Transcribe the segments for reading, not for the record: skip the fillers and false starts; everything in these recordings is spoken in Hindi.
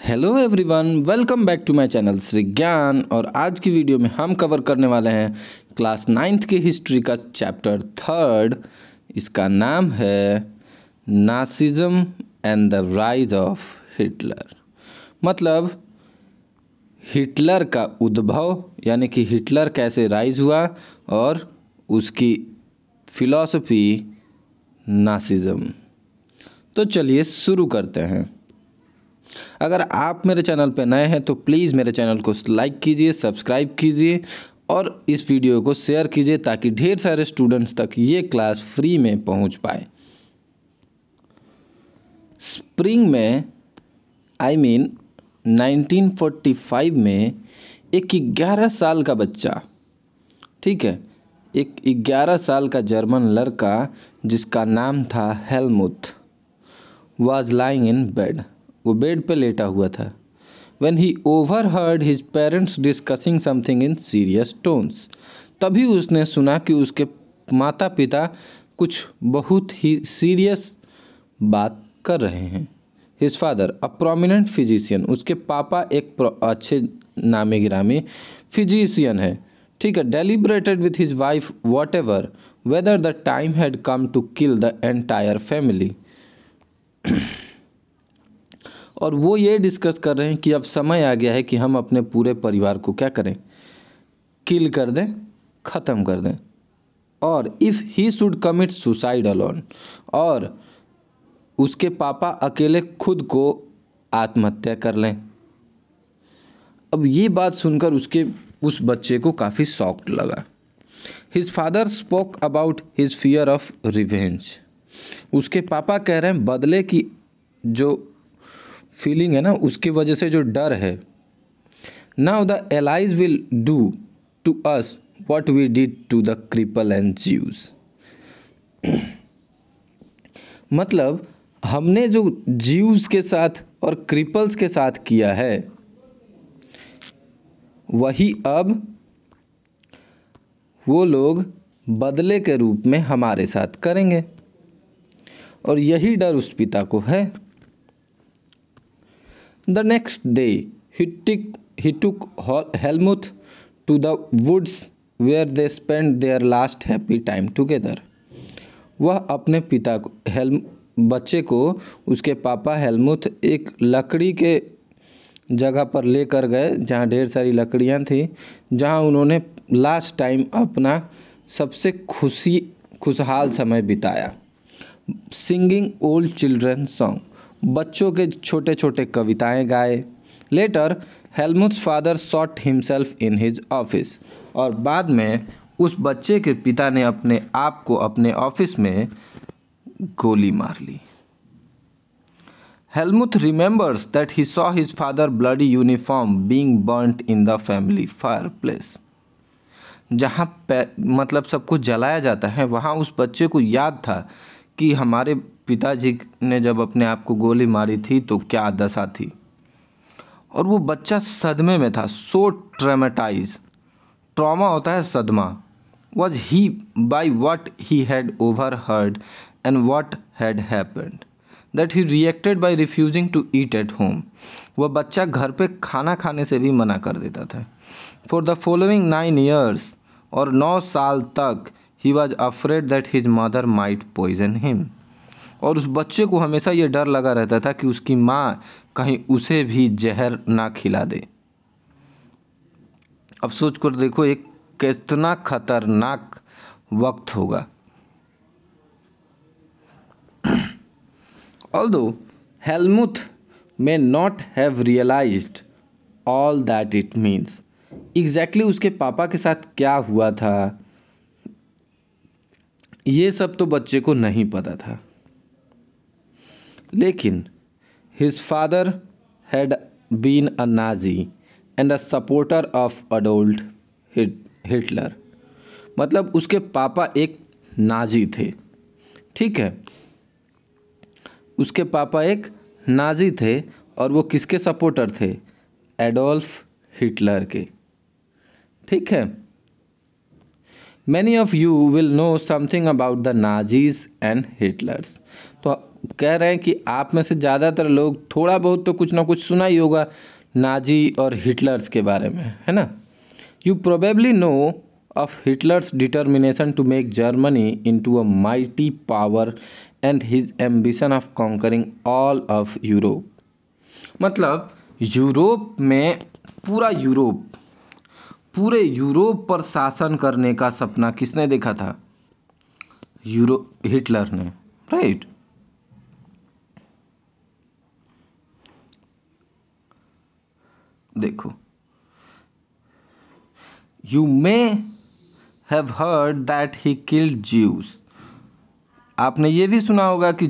Hello everyone, welcome back to my channel Shri Gyan. और आज की वीडियो में हम कवर करने वाले हैं क्लास 9th की हिस्ट्री का चैप्टर 3। इसका नाम है Nazism and the rise of Hitler. मतलब हिटलर का उद्भव, यानी कि हिटलर कैसे राइज हुआ और उसकी फिलॉसफी नासिज्म। तो चलिए शुरू करते हैं। अगर आप मेरे चैनल पर नए हैं तो प्लीज़ मेरे चैनल को लाइक कीजिए, सब्सक्राइब कीजिए और इस वीडियो को शेयर कीजिए ताकि ढेर सारे स्टूडेंट्स तक ये क्लास फ्री में पहुंच पाए। स्प्रिंग में 1945 में एक 11 साल का बच्चा, ठीक है, एक 11 साल का जर्मन लड़का जिसका नाम था हेलमुथ, वॉज लाइंग इन बेड। वो बेड पे लेटा हुआ था। When he overheard his parents discussing something in serious tones, तभी उसने सुना कि उसके माता पिता कुछ बहुत ही सीरियस बात कर रहे हैं। His father, a prominent physician, उसके पापा एक अच्छे नामी गिरामी फिजिशियन है, ठीक है, deliberated with his wife whatever whether the time had come to kill the entire family। और वो ये डिस्कस कर रहे हैं कि अब समय आ गया है कि हम अपने पूरे परिवार को क्या करें, किल कर दें, ख़त्म कर दें। और if he should commit suicide alone, और उसके पापा अकेले खुद को आत्महत्या कर लें। अब ये बात सुनकर उस बच्चे को काफ़ी शॉक्ड लगा। His father spoke about his fear of revenge. उसके पापा कह रहे हैं बदले की जो फीलिंग है ना, उसकी वजह से जो डर है। Now the allies will do to us what we did to the cripple and Jews. मतलब हमने जो ज्यूज के साथ और क्रिपल्स के साथ किया है वही अब वो लोग बदले के रूप में हमारे साथ करेंगे। और यही डर उस पिता को है। The next day, he took Helmut to the woods where they spent their last happy time together। वह अपने पिता को बच्चे को उसके पापा हेलमुथ एक लकड़ी के जगह पर लेकर गए जहाँ ढेर सारी लकड़ियाँ थी, जहाँ उन्होंने लास्ट टाइम अपना सबसे खुशहाल समय बिताया। सिंगिंग ओल्ड चिल्ड्रन सॉन्ग, बच्चों के छोटे छोटे कविताएं गाए। Later Helmuth's father shot himself in his office, और बाद में उस बच्चे के पिता ने अपने आप को अपने ऑफिस में गोली मार ली। Helmuth remembers that he saw his father bloody uniform being burnt in the family fireplace. जहाँ मतलब सब कुछ जलाया जाता है, वहाँ उस बच्चे को याद था कि हमारे पिताजी ने जब अपने आप को गोली मारी थी तो क्या दशा थी। और वो बच्चा सदमे में था, सो ट्रॉमेटाइज, ट्रॉमा होता है सदमा। Was he by what he had overheard and what had happened that he reacted by refusing to eat at home. वह बच्चा घर पे खाना खाने से भी मना कर देता था। फॉर द फॉलोइंग 9 years, और 9 साल तक, he was afraid that his mother might poison him. और उस बच्चे को हमेशा ये डर लगा रहता था कि उसकी माँ कहीं उसे भी जहर ना खिला दे। अब सोच कर देखो एक कितना खतरनाक वक्त होगा। Although Helmuth may not have realized all that it means, exactly उसके पापा के साथ क्या हुआ था ये सब तो बच्चे को नहीं पता था। लेकिन his father had been a Nazi and a supporter of Adolf Hitler। मतलब उसके पापा एक नाजी थे, ठीक है, उसके पापा एक नाजी थे और वो किसके सपोर्टर थे, एडोल्फ हिटलर के, ठीक है। Many of you will know something about the Nazis and Hitler's. तो कह रहे हैं कि आप में से ज़्यादातर लोग थोड़ा बहुत तो कुछ ना कुछ सुना ही होगा नाजी और हिटलर्स के बारे में, है ना। You probably know of Hitler's determination to make Germany into a mighty power and his ambition of conquering all of Europe। मतलब यूरोप में पूरे यूरोप पर शासन करने का सपना किसने देखा था? हिटलर ने, राइट। देखो, you may have heard that he killed juice. आपने ये भी सुना होगा कि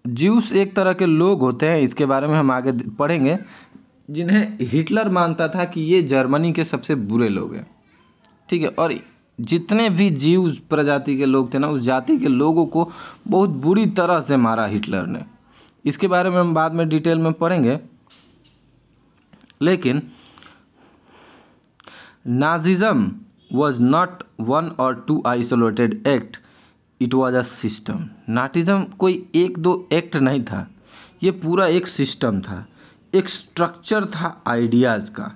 ज्यूस एक तरह के लोग होते हैं, इसके बारे में हम आगे पढ़ेंगे, जिन्हें हिटलर मानता था कि ये जर्मनी के सबसे बुरे लोग हैं, ठीक है। और जितने भी ज्यूस प्रजाति के लोग थे ना, उस जाति के लोगों को बहुत बुरी तरह से मारा हिटलर ने। इसके बारे में हम बाद में डिटेल में पढ़ेंगे। लेकिन Nazism was not one or two isolated act, it was a system। नाटिज्म कोई एक दो एक्ट नहीं था, ये पूरा एक सिस्टम था, एक स्ट्रक्चर था आइडियाज़ का,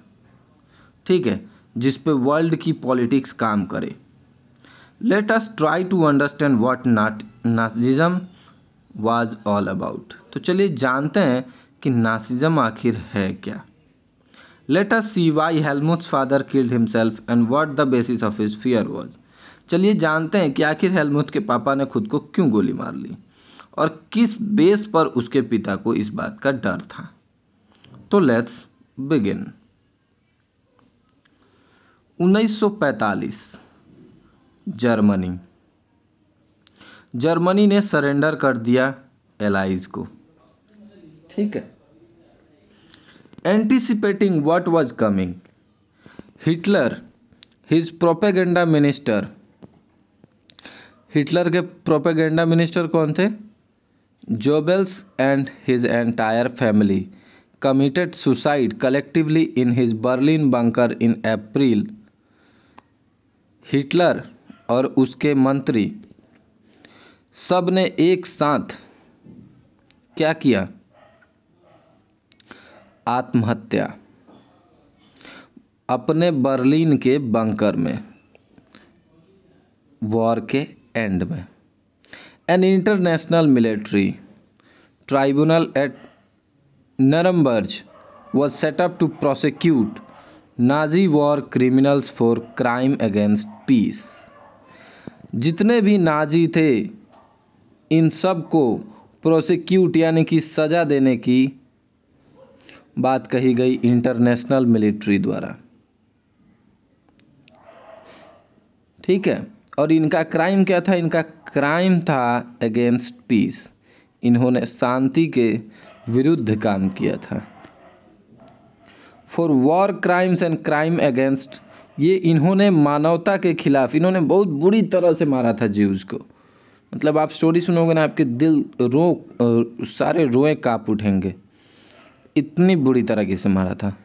ठीक है, जिस पे वर्ल्ड की पॉलिटिक्स काम करे। Let us try to understand what Nazism was all about. तो चलिए जानते हैं कि नाजिज्म आखिर है क्या। Let us see why Helmut's father killed himself and what the basis of his fear was। चलिए जानते हैं कि आखिर हेलमुथ के पापा ने खुद को क्यों गोली मार ली और किस बेस पर उसके पिता को इस बात का डर था। तो लेट्स बिगिन। 1945 जर्मनी ने सरेंडर कर दिया एलाइज को, ठीक है। Anticipating what was coming, Hitler, his propaganda minister, Hitler के प्रोपेगेंडा मिनिस्टर कौन थे? Goebbels and his entire family committed suicide collectively in his Berlin bunker in April। Hitler और उसके मंत्री सब ने एक साथ क्या किया? आत्महत्या, अपने बर्लिन के बंकर में, वॉर के एंड में। An international military tribunal at Nuremberg was set up to prosecute Nazi war criminals for crime against peace. जितने भी नाजी थे इन सब को प्रोसिक्यूट यानी कि सज़ा देने की बात कही गई इंटरनेशनल मिलिट्री द्वारा, ठीक है। और इनका क्राइम क्या था? इनका क्राइम था अगेंस्ट पीस, इन्होंने शांति के विरुद्ध काम किया था। For war crimes and crime against, ये इन्होंने मानवता के खिलाफ, इन्होंने बहुत बुरी तरह से मारा था ज्यूज़ को। मतलब आप स्टोरी सुनोगे ना, आपके दिल सारे रोए काँप उठेंगे, इतनी बुरी तरीके से मारा था।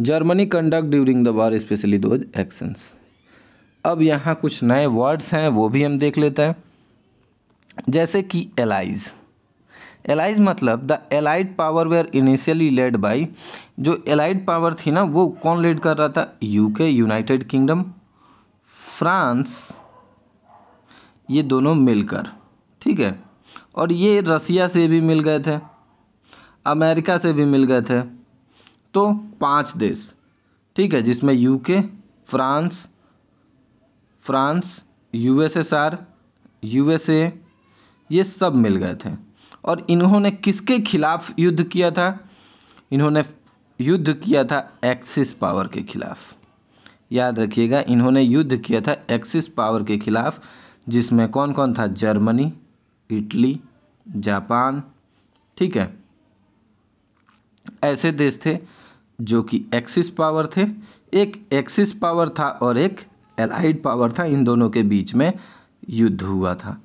Germany conduct during the war specially those actions. अब यहाँ कुछ नए वर्ड्स हैं, वो भी हम देख लेते हैं। जैसे कि एलाइज मतलब the allied power were initially led by, जो एलाइड पावर थी ना, वो कौन लीड कर रहा था? यूके, यूनाइटेड किंगडम, फ्रांस, ये दोनों मिलकर, ठीक है। और ये रसिया से भी मिल गए थे, अमेरिका से भी मिल गए थे। तो 5 देश, ठीक है, जिसमें यूके, फ्रांस, यूएसएसआर, यूएसए, ये सब मिल गए थे। और इन्होंने किसके खिलाफ युद्ध किया था? इन्होंने युद्ध किया था एक्सिस पावर के खिलाफ। याद रखिएगा, इन्होंने युद्ध किया था एक्सिस पावर के खिलाफ, जिसमें कौन कौन था? जर्मनी, इटली, जापान, ठीक है। ऐसे देश थे जो कि एक्सिस पावर थे। एक एक्सिस पावर था और एक एलाइड पावर था, इन दोनों के बीच में युद्ध हुआ था,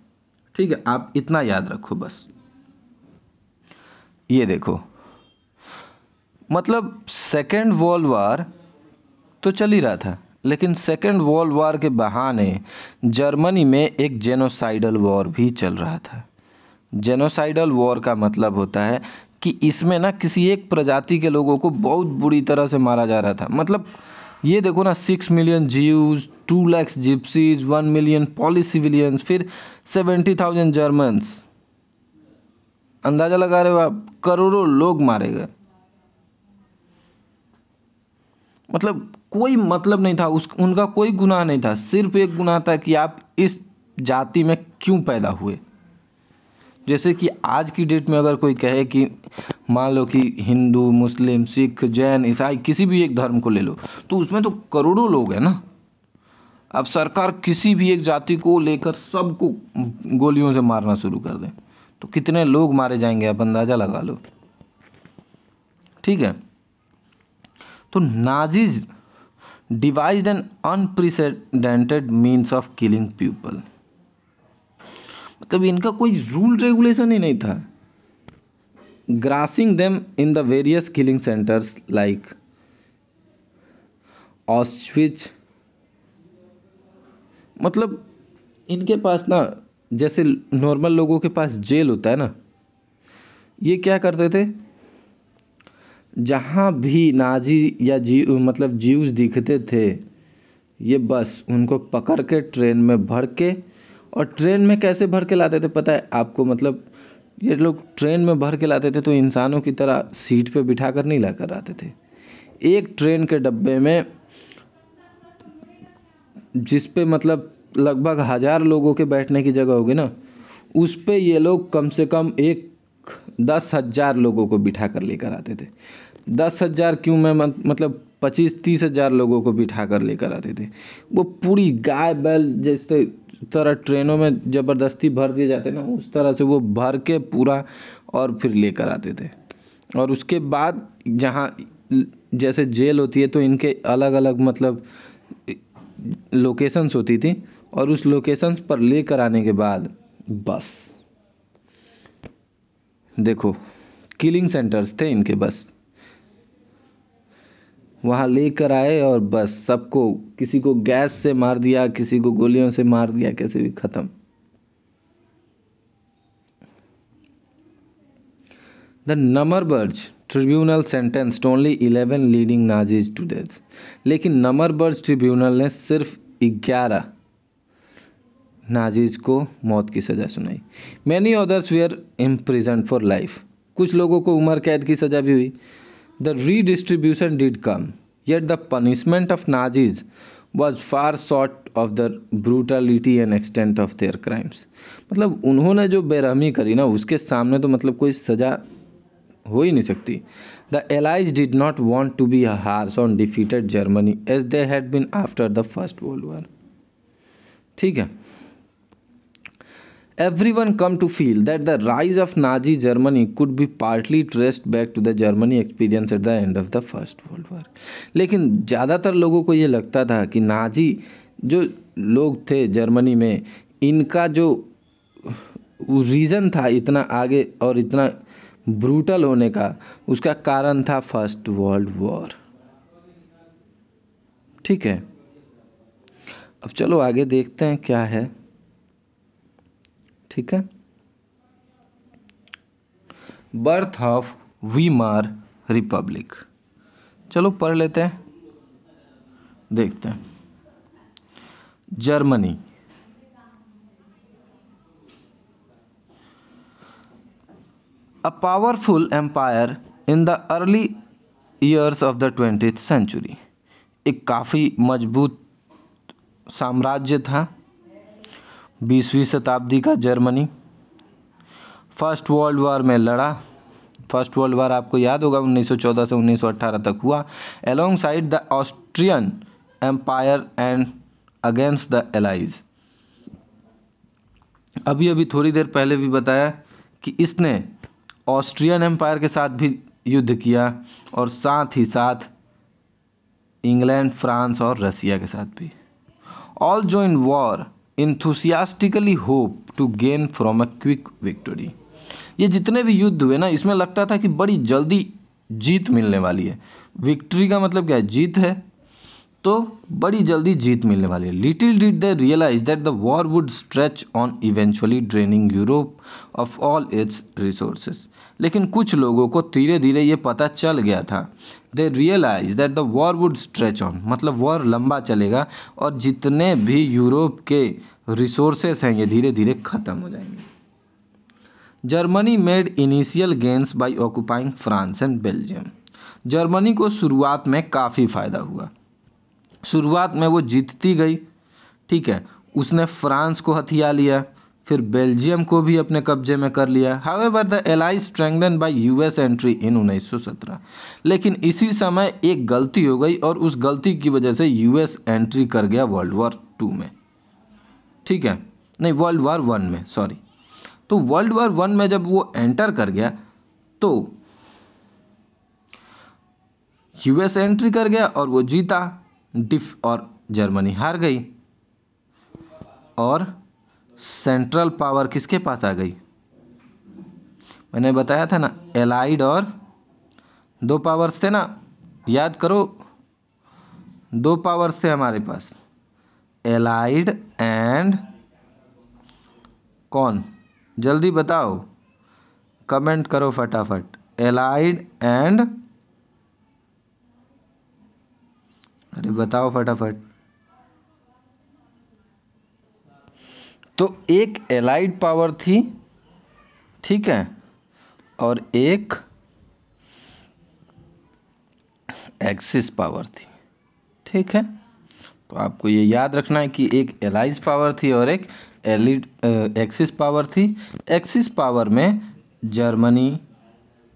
ठीक है। आप इतना याद रखो बस। ये देखो, मतलब सेकेंड वर्ल्ड वॉर तो चल ही रहा था, लेकिन सेकेंड वर्ल्ड वॉर के बहाने जर्मनी में एक जेनोसाइडल वॉर भी चल रहा था। जेनोसाइडल वॉर का मतलब होता है कि इसमें ना किसी एक प्रजाति के लोगों को बहुत बुरी तरह से मारा जा रहा था। मतलब ये देखो ना, 6 million जीव्स, 2 lakh gypsies, 1 million polish civilians, फिर 70,000 जर्मन्स। अंदाजा लगा रहे हो आप, करोड़ों लोग मारे गए। मतलब कोई मतलब नहीं था, उनका कोई गुनाह नहीं था, सिर्फ एक गुनाह था कि आप इस जाति में क्यों पैदा हुए। जैसे कि आज की डेट में अगर कोई कहे कि मान लो कि हिंदू, मुस्लिम, सिख, जैन, ईसाई, किसी भी एक धर्म को ले लो, तो उसमें तो करोड़ों लोग हैं ना। अब सरकार किसी भी एक जाति को लेकर सबको गोलियों से मारना शुरू कर दे तो कितने लोग मारे जाएंगे, आप अंदाजा लगा लो। ठीक है, तो Nazis devised an unprecedented means of killing people. मतलब इनका कोई रूल रेगुलेशन ही नहीं था। Gassing them in the various killing centres like ऑस्विच। मतलब इनके पास ना, जैसे नॉर्मल लोगों के पास जेल होता है ना, ये क्या करते थे, जहाँ भी नाजी या मतलब जीव्स दिखते थे, ये बस उनको पकड़ के ट्रेन में भर के, और ट्रेन में कैसे भर के लाते थे पता है आपको? मतलब ये लोग ट्रेन में भर के लाते थे तो इंसानों की तरह सीट पे बिठा कर नहीं लाकर आते थे। एक ट्रेन के डब्बे में जिस पे मतलब लगभग 1,000 लोगों के बैठने की जगह होगी ना, उस पे ये लोग कम से कम 10,000 लोगों को बिठा कर लेकर आते थे। 10,000 क्यों, मैं मतलब 25-30 हज़ार लोगों को बिठा कर लेकर आते थे। वो पूरी गाय बैल जैसे तरह ट्रेनों में ज़बरदस्ती भर दिए जाते ना, उस तरह से वो भर के पूरा और फिर लेकर आते थे। और उसके बाद जहाँ जैसे जेल होती है तो इनके अलग अलग मतलब लोकेशंस होती थी, और उस लोकेशंस पर लेकर आने के बाद बस देखो किलिंग सेंटर्स थे इनके, बस वहाँ लेकर आए और बस सबको, किसी को गैस से मार दिया, किसी को गोलियों से मार दिया, कैसे भी खत्म। The Nuremberg tribunal sentenced only 11 leading Nazis to death. लेकिन नमरबर्ज ट्रिब्यूनल ने सिर्फ 11 नाजीज को मौत की सज़ा सुनाई। Many others were imprisoned for life. कुछ लोगों को उम्र कैद की सज़ा भी हुई। The redistribution did come, yet the punishment of Nazis was far short of the brutality and extent of their crimes। मतलब उन्होंने जो बेरहमी करी ना, उसके सामने तो मतलब कोई सज़ा हो ही नहीं सकती। The Allies did not want to be harsh on defeated Germany as they had been after the First World War। ठीक है, everyone come to feel that the rise of Nazi Germany could be partly traced back to the Germany experience at the end of the First World War। लेकिन ज़्यादातर लोगों को ये लगता था कि नाजी जो लोग थे जर्मनी में, इनका जो रीज़न था इतना आगे और इतना ब्रूटल होने का, उसका कारण था फर्स्ट वर्ल्ड वॉर। ठीक है, अब चलो आगे देखते हैं क्या है। ठीक है, बर्थ ऑफ वीमार रिपब्लिक, चलो पढ़ लेते हैं, देखते हैं। Germany, a powerful empire in the early years of the 20th century. एक काफ़ी मजबूत साम्राज्य था 20वीं शताब्दी का जर्मनी। फर्स्ट वर्ल्ड वॉर में लड़ा। फर्स्ट वर्ल्ड वॉर आपको याद होगा 1914 से 1918 तक हुआ, alongside the Austrian empire and against the allies. अभी थोड़ी देर पहले भी बताया कि इसने ऑस्ट्रियन एम्पायर के साथ भी युद्ध किया, और साथ ही साथ इंग्लैंड, फ्रांस और रसिया के साथ भी। All join war enthusiastically hope to gain from a quick victory। ये जितने भी युद्ध हुए ना, इसमें लगता था कि बड़ी जल्दी जीत मिलने वाली है। विक्ट्री का मतलब क्या है? जीत है। तो बड़ी जल्दी जीत मिलने वाली है। Little did they realise that the war would stretch on eventually draining Europe of all its resources. लेकिन कुछ लोगों को धीरे धीरे ये पता चल गया था, they realise that the war would stretch on, मतलब वॉर लंबा चलेगा और जितने भी यूरोप के रिसोर्सेस हैं ये धीरे धीरे ख़त्म हो जाएंगे। Germany made initial gains by occupying France and Belgium. Germany को शुरुआत में काफ़ी फ़ायदा हुआ, शुरुआत में वो जीतती गई, ठीक है। उसने फ्रांस को हथिया लिया, फिर बेल्जियम को भी अपने कब्जे में कर लिया। However the allies strengthen bye US entry in 1917। लेकिन इसी समय एक गलती हो गई और उस गलती की वजह से यूएस एंट्री कर गया वर्ल्ड वॉर 2 में, ठीक है, नहीं वर्ल्ड वॉर 1 में, सॉरी। तो वर्ल्ड वॉर 1 में जब वो एंटर कर गया तो यूएस एंट्री कर गया और वो जीता और जर्मनी हार गई। और सेंट्रल पावर किसके पास आ गई? मैंने बताया था ना, एलाइड और 2 पावर्स थे ना, याद करो, 2 पावर्स थे हमारे पास, एलाइड एंड कौन, जल्दी बताओ, कमेंट करो फटाफट, एलाइड एंड, अरे बताओ फटाफट। तो एक एलाइड पावर थी, ठीक है, और एक एक्सिस पावर थी, ठीक है। तो आपको ये याद रखना है कि एक एलाइज पावर थी और एक एक्सिस पावर थी। एक्सिस पावर में जर्मनी,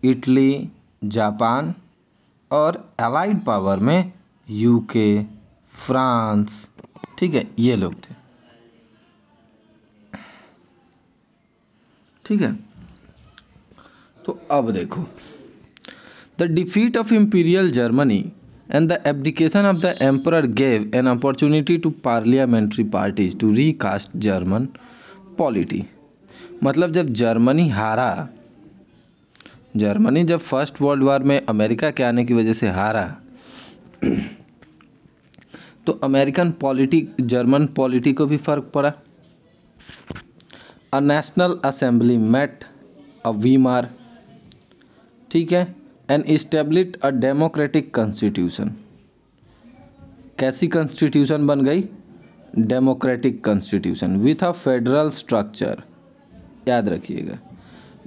इटली, जापान, और एलाइड पावर में यूके, फ्रांस, ठीक है, ये लोग थे, ठीक है। तो अब देखो, the defeat of imperial Germany and the abdication of the emperor gave an opportunity to parliamentary parties to recast German polity। मतलब जब जर्मनी हारा, जर्मनी जब फर्स्ट वर्ल्ड वॉर में अमेरिका के आने की वजह से हारा, तो अमेरिकन पॉलिटी, जर्मन पॉलिटी को भी फर्क पड़ा। A national assembly met a Weimar, ठीक है, and establish a democratic constitution. कैसी कॉन्स्टिट्यूशन बन गई? Democratic constitution with a federal structure, याद रखिएगा।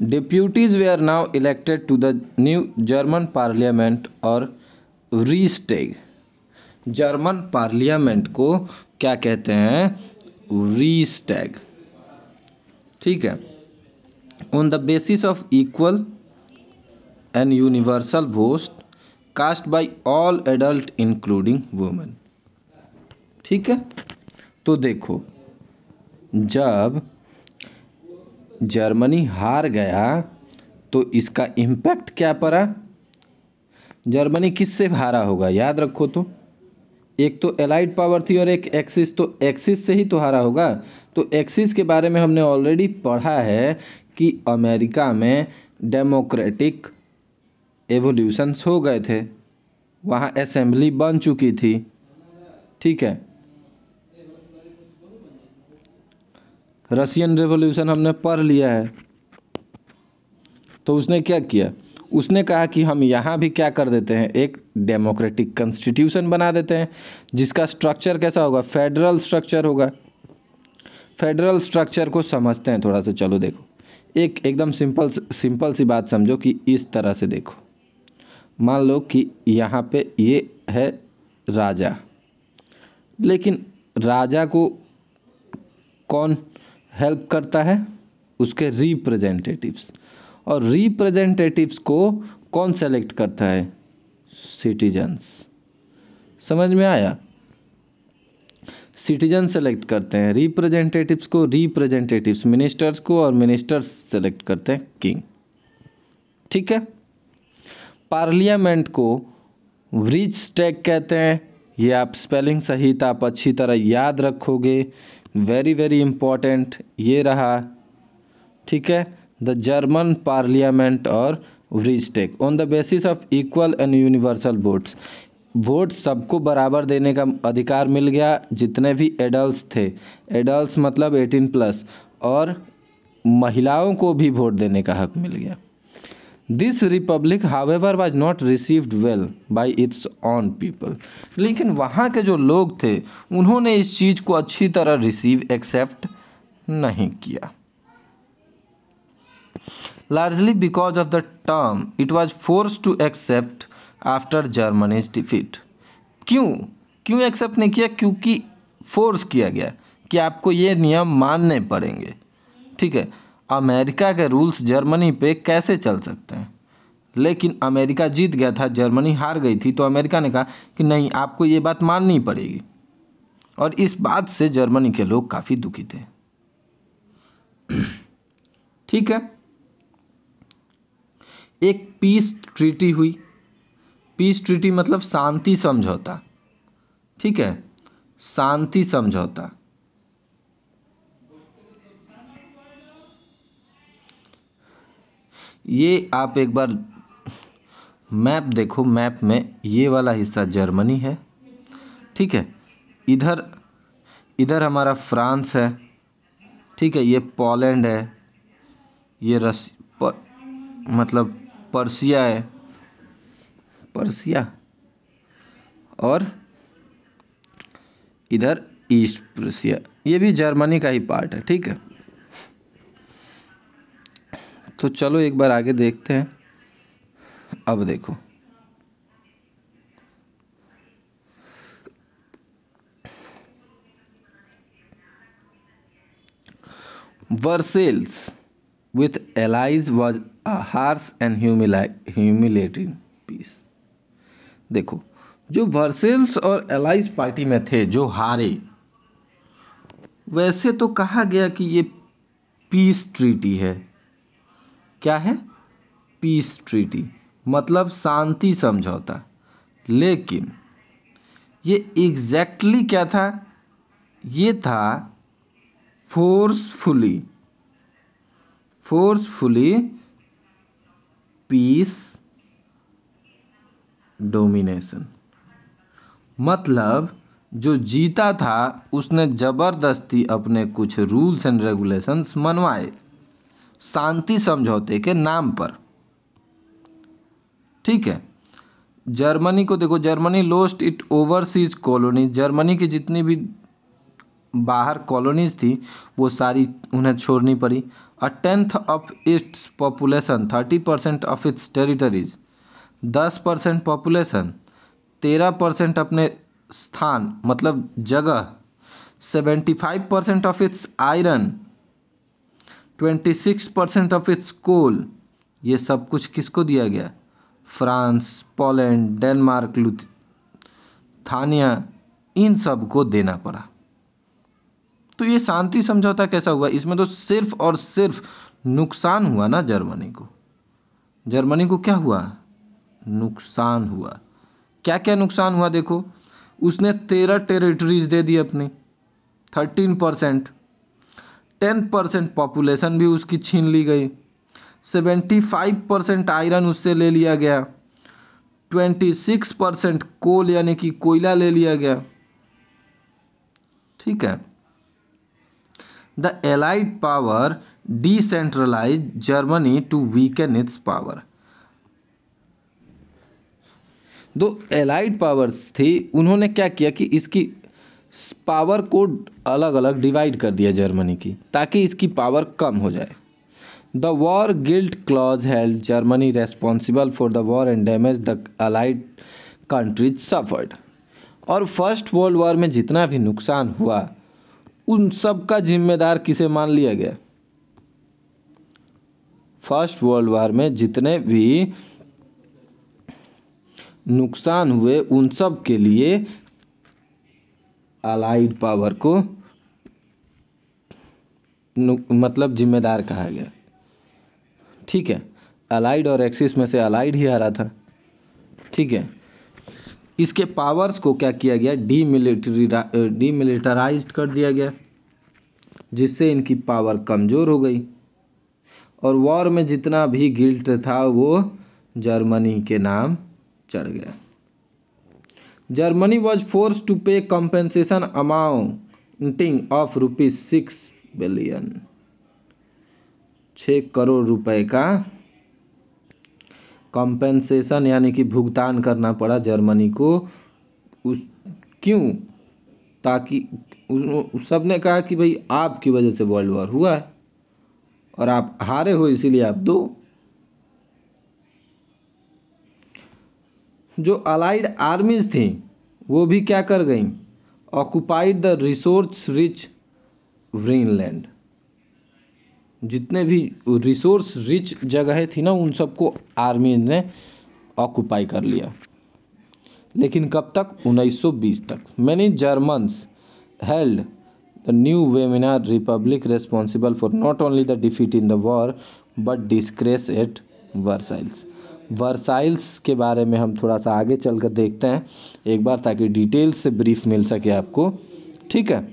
Deputies were now elected to the new German parliament or Reichstag. German parliament को क्या कहते हैं? रीस्टेग, ठीक है। On the basis of equal and universal vote cast by all adult including women, ठीक है। तो देखो, जब जर्मनी हार गया तो इसका इम्पैक्ट क्या पड़ा? जर्मनी किससे हारा होगा, याद रखो। तो एक तो एलाइड पावर थी और एक एक्सिस, तो एक्सिस से ही तो हारा होगा। तो एक्सिस के बारे में हमने ऑलरेडी पढ़ा है कि अमेरिका में डेमोक्रेटिक एवोल्यूशंस हो गए थे, वहाँ असेंबली बन चुकी थी, ठीक है। रशियन रेवोल्यूशन हमने पढ़ लिया है। तो उसने क्या किया? उसने कहा कि हम यहाँ भी क्या कर देते हैं, एक डेमोक्रेटिक कॉन्स्टिट्यूशन बना देते हैं जिसका स्ट्रक्चर कैसा होगा? फेडरल स्ट्रक्चर होगा। फेडरल स्ट्रक्चर को समझते हैं थोड़ा सा, चलो देखो, एक एकदम सिंपल सी बात समझो कि इस तरह से देखो, मान लो कि यहाँ पे ये है राजा, लेकिन राजा को कौन हेल्प करता है? उसके रिप्रेजेंटेटिव्स। और रिप्रेजेंटेटिव्स को कौन सेलेक्ट करता है? सिटीजन्स। समझ में आया? सिटीजन सेलेक्ट करते हैं रिप्रेजेंटेटिव्स को, रिप्रेजेंटेटिव्स मिनिस्टर्स को, और मिनिस्टर्स सेलेक्ट करते हैं किंग, ठीक है। पार्लियामेंट को रीस्टेग कहते हैं। ये आप स्पेलिंग सहित आप अच्छी तरह याद रखोगे, वेरी वेरी इंपॉर्टेंट ये रहा, ठीक है। The German parliament or Reichstag on the basis of equal and universal votes. Vote सबको बराबर देने का अधिकार मिल गया, जितने भी एडल्ट्स थे, एडल्ट्स मतलब 18+, और महिलाओं को भी वोट देने का हक मिल गया। This Republic however was not received well bye it's on people. लेकिन वहाँ के जो लोग थे उन्होंने इस चीज़ को अच्छी तरह रिसीव एक्सेप्ट नहीं किया। Largely because of the term it was force to accept after Germany's defeat. क्यों क्यों एक्सेप्ट नहीं किया? क्योंकि फोर्स किया गया कि आपको ये नियम मानने पड़ेंगे। ठीक है, अमेरिका के रूल्स जर्मनी पे कैसे चल सकते हैं? लेकिन अमेरिका जीत गया था, जर्मनी हार गई थी, तो अमेरिका ने कहा कि नहीं, आपको ये बात माननी पड़ेगी। और इस बात से जर्मनी के लोग काफ़ी दुखी थे। ठीक है, एक पीस ट्रीटी हुई। पीस ट्रीटी मतलब शांति समझौता। ठीक है, शांति समझौता। ये आप एक बार मैप देखो, मैप में ये वाला हिस्सा जर्मनी है। ठीक है, इधर इधर हमारा फ्रांस है। ठीक है, ये पोलैंड है, ये मतलब पर्सिया है, पर्सिया, और इधर ईस्ट प्रूसिया, ये भी जर्मनी का ही पार्ट है। ठीक है, तो चलो एक बार आगे देखते हैं। अब देखो, Versailles with allies was a harsh and humiliating peace। देखो, जो वर्सेल्स और एलाइज पार्टी में थे जो हारे, वैसे तो कहा गया कि ये पीस ट्रीटी है। क्या है? पीस ट्रीटी मतलब शांति समझौता। लेकिन ये एग्जैक्टली क्या था? ये था फोर्सफुली पीस डोमिनेशन। मतलब जो जीता था उसने जबरदस्ती अपने कुछ रूल्स एंड रेगुलेशंस मनवाए शांति समझौते के नाम पर। ठीक है, जर्मनी को देखो, Germany lost it overseas colony. Germany की जितनी भी बाहर कॉलोनीज थी वो सारी उन्हें छोड़नी पड़ी। 1/10 of its population, 30% of its territories, 10% population, 13% अपने स्थान मतलब जगह, 75% of its iron, 26% of its coal, ये सब कुछ किसको दिया गया? फ्रांस, पोलैंड, डेनमार्क, लुथानिया, इन सब को देना पड़ा। तो ये शांति समझौता कैसा हुआ? इसमें तो सिर्फ और सिर्फ नुकसान हुआ ना जर्मनी को। जर्मनी को क्या हुआ? नुकसान हुआ। क्या क्या नुकसान हुआ? देखो, उसने 13 टेरिटरीज दे दी अपनी, 13%, 10% पॉपुलेशन भी उसकी छीन ली गई, 75% आयरन उससे ले लिया गया, 26% कोल यानी कि कोयला ले लिया गया। ठीक है, the allied power decentralise Germany to weaken its power. दो एलाइड पावर्स थी, उन्होंने क्या किया कि इसकी पावर को अलग अलग डिवाइड कर दिया जर्मनी की, ताकि इसकी पावर कम हो जाए। The war guilt clause held Germany responsible for the war and damage the allied countries suffered. और फर्स्ट वर्ल्ड वॉर में जितना भी नुकसान हुआ उन सब का जिम्मेदार किसे मान लिया गया? फर्स्ट वर्ल्ड वॉर में जितने भी नुकसान हुए उन सब के लिए अलाइड पावर को मतलब जिम्मेदार कहा गया। ठीक है, अलाइड और एक्सिस में से अलाइड ही हारा था। ठीक है, इसके पावर्स को क्या किया गया? डीमिलिटराइज्ड कर दिया गया, जिससे इनकी पावर कमज़ोर हो गई और वॉर में जितना भी गिल्ट था वो जर्मनी के नाम चढ़ गया। जर्मनी वॉज फोर्स टू पे compensation amounting of ₹6 billion. 6 crore रुपए का कंपेंसेशन यानी कि भुगतान करना पड़ा जर्मनी को। उस क्यों? ताकि सब ने कहा कि भाई आपकी वजह से वर्ल्ड वॉर हुआ है और आप हारे हो, इसीलिए आप दो। जो अलाइड आर्मीज थी वो भी क्या कर गई? Occupied the resource rich Greenland. जितने भी रिसोर्स रिच जगह थी ना, उन सबको आर्मी ने ऑक्युपाई कर लिया। लेकिन कब तक? 1920 तक। Many Germans held the new Weimar republic responsible for not only the defeat in the war but disgrace at Versailles. Versailles के बारे में हम थोड़ा सा आगे चल कर देखते हैं एक बार, ताकि डिटेल से ब्रीफ मिल सके आपको। ठीक है,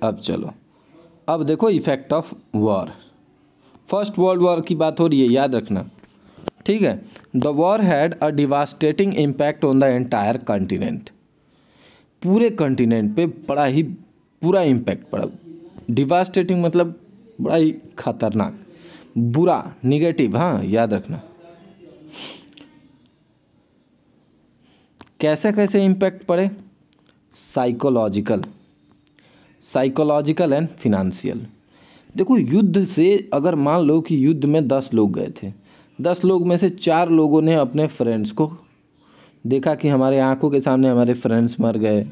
अब चलो, अब देखो effect of war. First world war की बात हो रही है, याद रखना। ठीक है, the war had a devastating impact on the entire continent. पूरे कॉन्टिनेंट पे बड़ा ही बुरा इम्पैक्ट पड़ा। डिवास्टेटिंग मतलब बड़ा ही खतरनाक, बुरा, निगेटिव। हाँ, याद रखना। कैसे कैसे इम्पैक्ट पड़े? Psychological and financial. देखो, युद्ध से अगर मान लो कि युद्ध में 10 लोग गए थे, 10 लोग में से 4 लोगों ने अपने फ्रेंड्स को देखा कि हमारे आंखों के सामने हमारे फ्रेंड्स मर गए,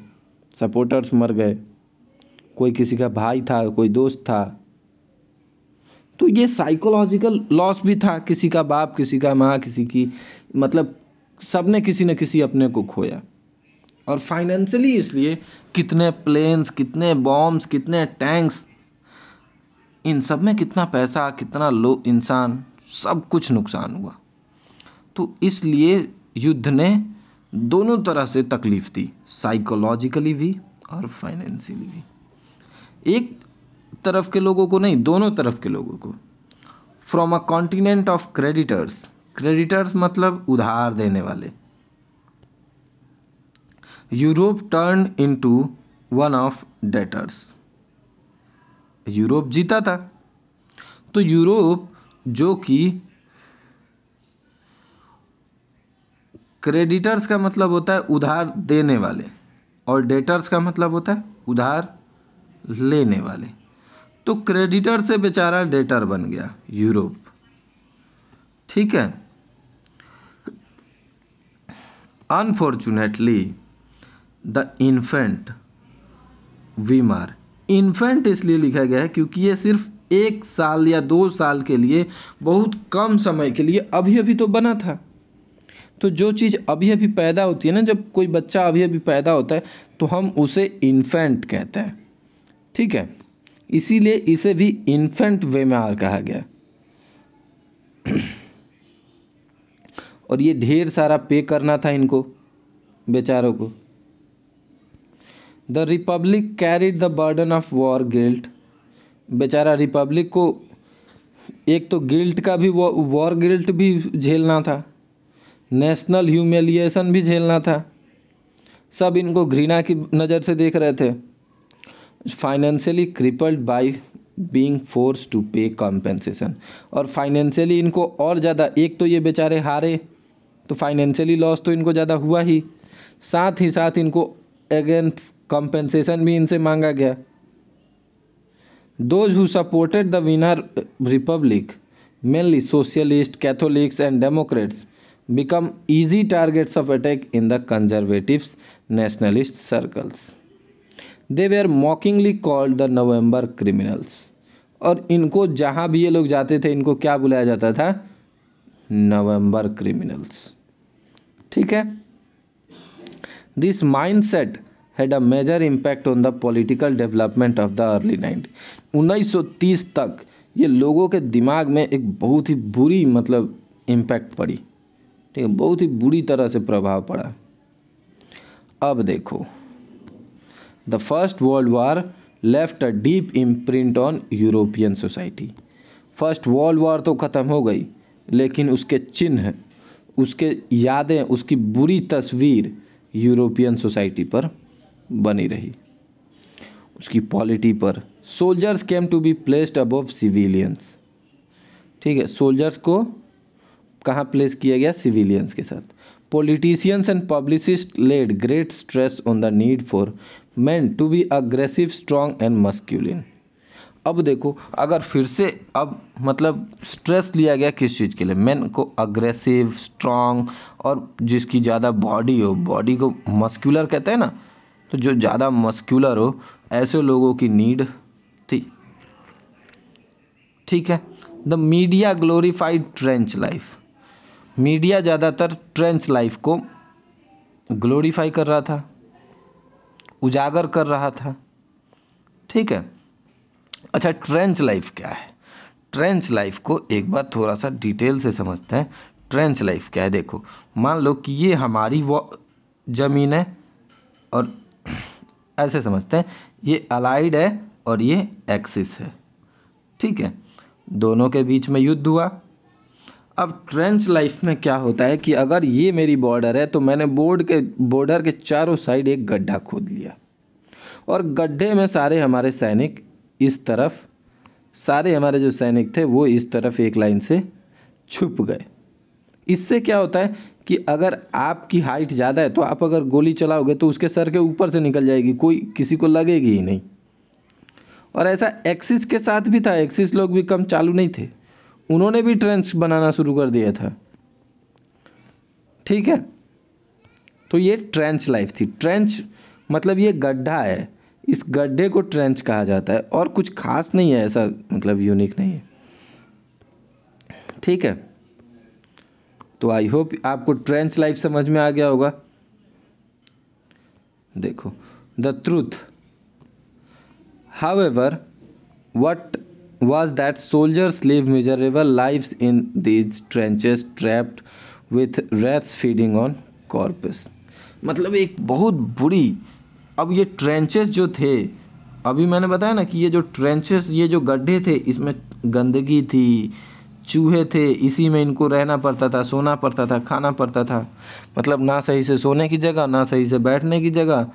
सपोर्टर्स मर गए, कोई किसी का भाई था, कोई दोस्त था, तो ये साइकोलॉजिकल लॉस भी था। किसी का बाप, किसी का माँ, किसी की, मतलब सबने किसी न किसी अपने को खोया। और फाइनेंशियली इसलिए कितने प्लेन्स, कितने बॉम्ब्स, कितने टैंक्स, इन सब में कितना पैसा, कितना लोग, इंसान, सब कुछ नुकसान हुआ। तो इसलिए युद्ध ने दोनों तरह से तकलीफ दी, साइकोलॉजिकली भी और फाइनेंशियली भी। एक तरफ के लोगों को नहीं, दोनों तरफ के लोगों को। From a continent of creditors, creditors मतलब उधार देने वाले, Europe turn into one of debtors. Europe जीता था, तो यूरोप जो कि क्रेडिटर्स का मतलब होता है उधार देने वाले, और डेटर्स का मतलब होता है उधार लेने वाले। तो क्रेडिटर से बेचारा डेटर बन गया यूरोप। ठीक है, अनफॉर्चुनेटली द इन्फेंट वीमार, इन्फेंट इसलिए लिखा गया है क्योंकि ये सिर्फ 1 साल या 2 साल के लिए, बहुत कम समय के लिए अभी अभी तो बना था। तो जो चीज़ अभी अभी पैदा होती है ना, जब कोई बच्चा अभी अभी पैदा होता है तो हम उसे इन्फेंट कहते हैं। ठीक है, इसीलिए इसे भी इन्फेंट वीमार कहा गया। और ये ढेर सारा पे करना था इनको बेचारों को। The Republic carried the burden of war guilt. बेचारा रिपब्लिक को एक तो गिल्ट का भी, वॉर गिल्ट भी झेलना था, नेशनल ह्यूमिलिएशन भी झेलना था। सब इनको घृणा की नज़र से देख रहे थे। Financially crippled by being force to pay compensation, और फाइनेंशियली इनको और ज़्यादा, एक तो ये बेचारे हारे तो फाइनेंशियली लॉस तो इनको ज़्यादा हुआ ही, साथ ही साथ इनको अगेन कंपेंसेशन भी इनसे मांगा गया। Those who supported the winner Republic, mainly socialist, Catholics and Democrats, become easy targets of attack in the conservatives nationalist circles. They were mockingly called the November criminals. और इनको जहाँ भी ये लोग जाते थे इनको क्या बुलाया जाता था? November criminals. ठीक है, this mindset had a major impact on the political development of the early 1930 तक ये लोगों के दिमाग में एक बहुत ही बुरी, मतलब इम्पैक्ट पड़ी। ठीक है, बहुत ही बुरी तरह से प्रभाव पड़ा। अब देखो, the first world war left a deep imprint on European society. First world war तो ख़त्म हो गई, लेकिन उसके चिन्ह उसके यादें, उसकी बुरी तस्वीर यूरोपियन सोसाइटी पर बनी रही, उसकी पॉलिटी पर। Soldiers came to be placed above civilians, ठीक है, सोल्जर्स को कहाँ प्लेस किया गया? सिविलियंस के साथ। Politicians and publicist laid great stress on the need for men to be aggressive, strong and masculine. अब देखो, अगर फिर से अब मतलब स्ट्रेस लिया गया किस चीज़ के लिए? मेन को अग्रेसिव, स्ट्रॉन्ग, और जिसकी ज़्यादा बॉडी हो, बॉडी को मस्क्यूलर कहते हैं ना, तो जो ज़्यादा मस्क्यूलर हो ऐसे लोगों की नीड थी, ठीक है। The media glorified trench life, media ज़्यादातर ट्रेंच लाइफ को ग्लोरीफाई कर रहा था, उजागर कर रहा था, ठीक है। अच्छा, ट्रेंच लाइफ क्या है? ट्रेंच लाइफ को एक बार थोड़ा सा डिटेल से समझते हैं। ट्रेंच लाइफ क्या है? देखो, मान लो कि ये हमारी वो ज़मीन है, और ऐसे समझते हैं ये अलाइड है और ये एक्सिस है, ठीक है, दोनों के बीच में युद्ध हुआ। अब ट्रेंच लाइफ में क्या होता है कि अगर ये मेरी बॉर्डर है तो मैंने बॉर्डर के चारों साइड एक गड्ढा खोद लिया, और गड्ढे में सारे हमारे सैनिक इस तरफ, सारे हमारे जो सैनिक थे वो इस तरफ एक लाइन से छुप गए। इससे क्या होता है कि अगर आपकी हाइट ज़्यादा है तो आप अगर गोली चलाओगे तो उसके सर के ऊपर से निकल जाएगी, कोई किसी को लगेगी ही नहीं। और ऐसा एक्सिस के साथ भी था, एक्सिस लोग भी कम चालू नहीं थे, उन्होंने भी ट्रेंच बनाना शुरू कर दिया था, ठीक है। तो ये ट्रेंच लाइफ थी। ट्रेंच मतलब ये गड्ढा है, इस गड्ढे को ट्रेंच कहा जाता है, और कुछ खास नहीं है ऐसा, मतलब यूनिक नहीं है, ठीक है। तो आई होप आपको ट्रेंच लाइफ समझ में आ गया होगा। देखो, the truth however what was that soldiers live miserable lives in these trenches trapped with rats feeding on corpses, मतलब एक बहुत बुरी। अब ये ट्रेंचेस जो थे, अभी मैंने बताया ना कि ये जो ट्रेंचेस, ये जो गड्ढे थे, इसमें गंदगी थी, चूहे थे, इसी में इनको रहना पड़ता था, सोना पड़ता था, खाना पड़ता था। मतलब ना सही से सोने की जगह, ना सही से बैठने की जगह,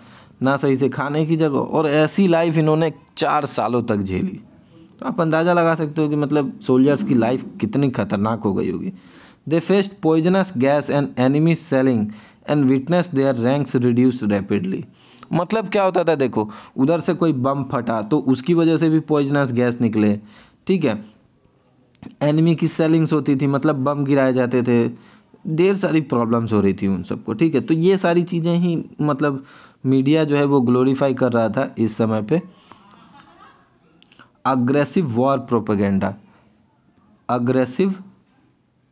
ना सही से खाने की जगह, और ऐसी लाइफ इन्होंने 4 सालों तक झेली। तो आप अंदाज़ा लगा सकते हो कि मतलब सोल्जर्स की लाइफ कितनी खतरनाक हो गई होगी। They faced poisonous gas and enemy shelling and witness their ranks reduce rapidly. मतलब क्या होता था? देखो, उधर से कोई बम फटा तो उसकी वजह से भी पॉइजनस गैस निकले, ठीक है। एनिमी की सेलिंग्स होती थी, मतलब बम गिराए जाते थे, ढेर सारी प्रॉब्लम्स हो रही थी उन सबको, ठीक है। तो ये सारी चीज़ें ही मतलब मीडिया जो है वो ग्लोरीफाई कर रहा था इस समय पे। अग्रेसिव वॉर प्रोपेगेंडा, अग्रेसिव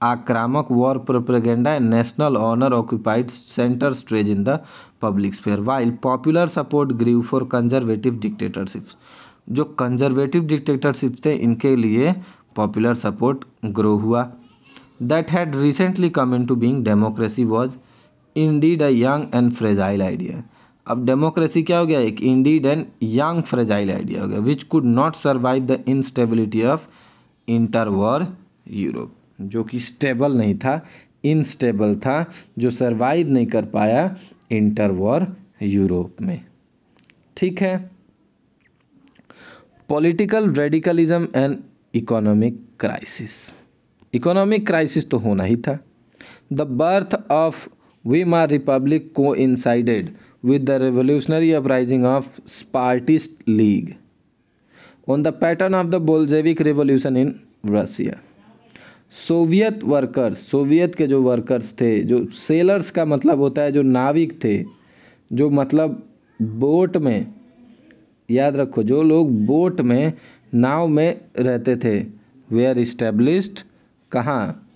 आक्रामक war propaganda and national honour occupied centre stage in the public sphere while popular support grew for conservative dictatorships. जो कंजर्वेटिव डिक्टेटरशिप थे इनके लिए पॉपुलर सपोर्ट ग्रो हुआ। That had recently come into being democracy was indeed a young and fragile idea. अब डेमोक्रेसी क्या हो गया? एक indeed and young fragile idea हो गया, which could not survive the instability of inter war Europe, जो कि स्टेबल नहीं था, इनस्टेबल था, जो सर्वाइव नहीं कर पाया इंटर वॉर यूरोप में, ठीक है। Political radicalism and economic crisis, economic crisis तो होना ही था। The birth of Weimar republic coincided with the revolutionary uprising of Spartist League on the pattern of the Bolshevik revolution in Russia. Soviet workers, Soviet के जो वर्कर्स थे, जो सेलर्स का मतलब होता है जो नाविक थे, जो मतलब बोट में, याद रखो, जो लोग बोट में, नाव में रहते थे, वेयर इस्टेब्लिश्ड कहाँ?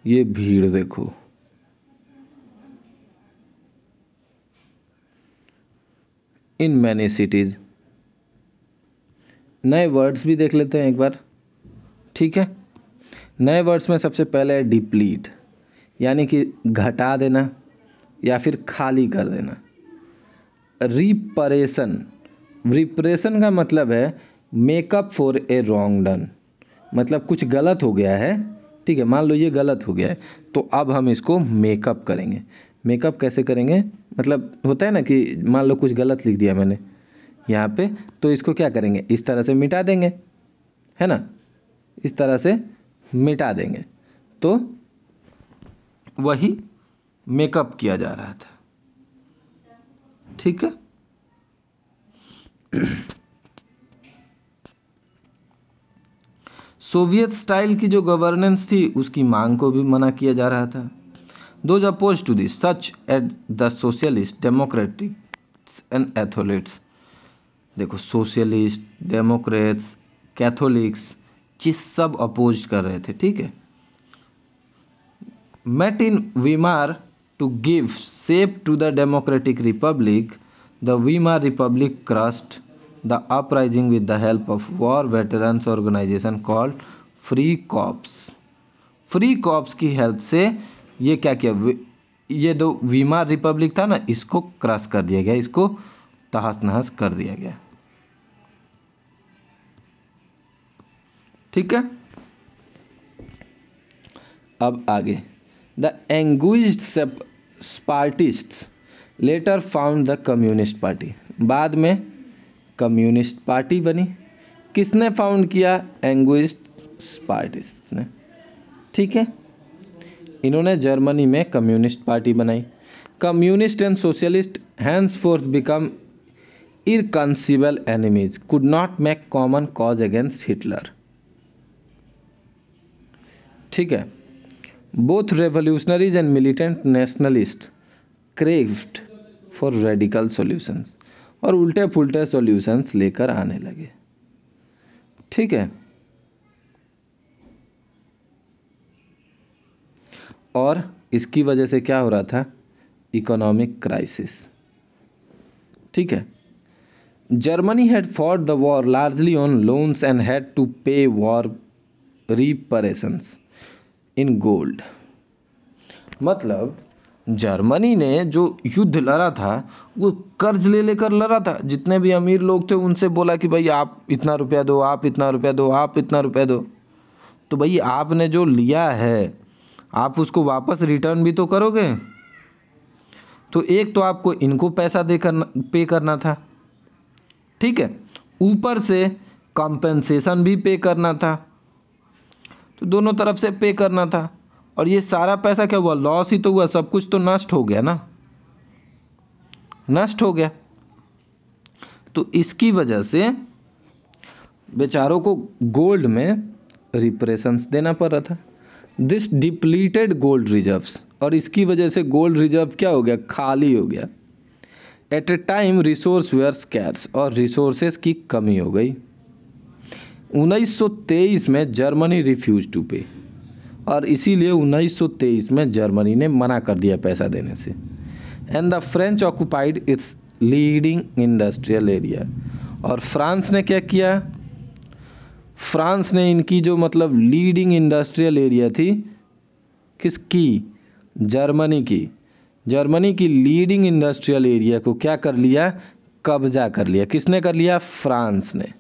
ये भीड़ देखो, इन मैनी सिटीज़। नए वर्ड्स भी देख लेते हैं एक बार, ठीक है। नए वर्ड्स में सबसे पहले है डिप्लीट, यानी कि घटा देना या फिर खाली कर देना। रिपरेशन, रिपरेशन का मतलब है makeup for a wrong done, मतलब कुछ गलत हो गया है ठीक है, मान लो ये गलत हो गया है, तो अब हम इसको मेकअप करेंगे। मेकअप कैसे करेंगे, मतलब होता है ना कि मान लो कुछ गलत लिख दिया मैंने यहाँ पे, तो इसको क्या करेंगे, इस तरह से मिटा देंगे, है ना, इस तरह से मिटा देंगे। तो वही मेकअप किया जा रहा था, ठीक है। सोवियत स्टाइल की जो गवर्नेंस थी उसकी मांग को भी मना किया जा रहा था। Those opposed to this such at the socialist democratics and Catholics, देखो सोशलिस्ट, डेमोक्रेट्स, कैथोलिक्स, ये सब अपोज कर रहे थे, ठीक है। Met in Weimar to give shape to the democratic republic, the Weimar republic crushed the uprising with the help of war veterans organisation called Free Corps. Free Corps की हेल्प से ये क्या किया, ये दो वीमार रिपब्लिक था ना, इसको क्रश कर दिया गया, इसको तहस नहस कर दिया गया, ठीक है। अब आगे, the anguished Spartacists later founded the communist party, बाद में कम्युनिस्ट पार्टी बनी। किसने फाउंड किया, एंगुइज्ड स्पार्टिस्ट ने, ठीक है। इन्होंने जर्मनी में कम्युनिस्ट पार्टी बनाई। Communist and socialist henceforth become irreconcilable enemies, could not make common cause against Hitler, ठीक है। Both revolutionaries and militant nationalist craved for radical solutions, और उल्टे पुल्टे सॉल्यूशंस लेकर आने लगे, ठीक है। और इसकी वजह से क्या हो रहा था, इकोनॉमिक क्राइसिस, ठीक है। Germany had fought the war largely on loans and had to pay war reparations in gold, मतलब जर्मनी ने जो युद्ध लड़ा था वो कर्ज ले लेकर लड़ा था। जितने भी अमीर लोग थे उनसे बोला कि भाई आप इतना रुपया दो, आप इतना रुपया दो, आप इतना रुपया दो। तो भाई आपने जो लिया है आप उसको वापस रिटर्न भी तो करोगे। तो एक तो आपको इनको पैसा देकर पे करना था, ठीक है, ऊपर से कॉम्पेंसेशन भी पे करना था, तो दोनों तरफ से पे करना था। और ये सारा पैसा क्या हुआ, लॉस ही तो हुआ, सब कुछ तो नष्ट हो गया ना, नष्ट हो गया। तो इसकी वजह से बेचारों को गोल्ड में रिपरेशंस देना पड़ रहा था। दिस डिप्लीटेड गोल्ड रिजर्व्स, और इसकी वजह से गोल्ड रिजर्व क्या हो गया, खाली हो गया। At a time resource were scarce, और रिसोर्सेज की कमी हो गई। 1923 में जर्मनी रिफ्यूज टू पे, और इसीलिए 1923 में जर्मनी ने मना कर दिया पैसा देने से। And the French occupied it's leading industrial area, और फ्रांस ने क्या किया, फ्रांस ने इनकी जो मतलब लीडिंग इंडस्ट्रियल एरिया थी, किसकी, जर्मनी की, जर्मनी की लीडिंग इंडस्ट्रियल एरिया को क्या कर लिया, कब्जा कर लिया। किसने कर लिया, फ्रांस ने,